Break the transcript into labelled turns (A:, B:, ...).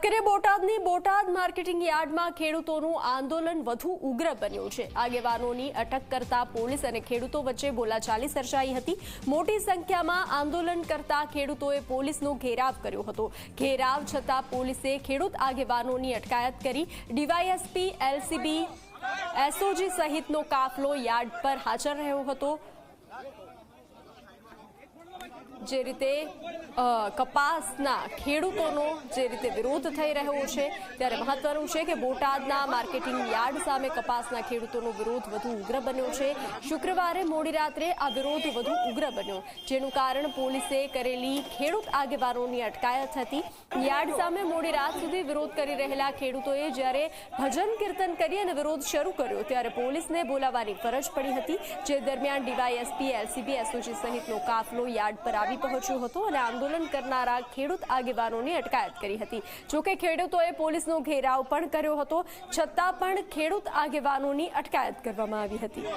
A: કરીએ બોટાદની બોટાદ માર્કેટિંગ યાર્ડમાં ખેડૂતોનું આંદોલન વધુ ઉગ્ર બન્યું છે। આગેવાનોની અટક કરતા પોલીસ અને ખેડૂતો વચ્ચે બોલાચાલી સર્જાઈ હતી। મોટી સંખ્યામાં આંદોલન કરતા ખેડૂતોએ પોલીસનો ઘેરાવ કર્યો હતો। ઘેરાવ છતાં પોલીસે ખેડૂત આગેવાનોની અટકાયત કરી। ડીવાયએસપી, એલસીબી, એસઓજી સહિતનો કાફલો યાર્ડ પર હાજર રહ્યો હતો। જે રીતે કપાસના ખેડૂતોનો જે રીતે વિરોધ થઈ રહ્યો છે ત્યારે મહત્વનું છે કે બોટાદના માર્કેટિંગ યાર્ડ સામે કપાસના ખેડૂતોનો વિરોધ વધુ ઉગ્ર બન્યો છે। શુક્રવારે મોડી રાત્રે આ વિરોધ વધુ ઉગ્ર બન્યો, જેનું કારણ પોલીસે કરેલી ખેડૂત આગેવાનોની અટકાયત હતી। યાર્ડ સામે મોડી રાત સુધી વિરોધ કરી રહેલા ખેડૂતોએ જ્યારે ભજન કીર્તન કરી અને વિરોધ શરૂ કર્યો ત્યારે પોલીસને બોલાવવાની ફરજ પડી હતી। જે દરમિયાન ડીવાયએસપી, એલસીબી, એસઓજી સહિતનો કાફલો યાર્ડ પર આવી પહોંચ્યો હતો અને આંદોલન કરનારા ખેડૂત આગેવાનોની અટકાયત કરી હતી। જોકે ખેડૂતોએ પોલીસનો ઘેરાવ પણ કર્યો હતો, છતાં પણ ખેડૂત આગેવાનોની અટકાયત કરવામાં આવી હતી।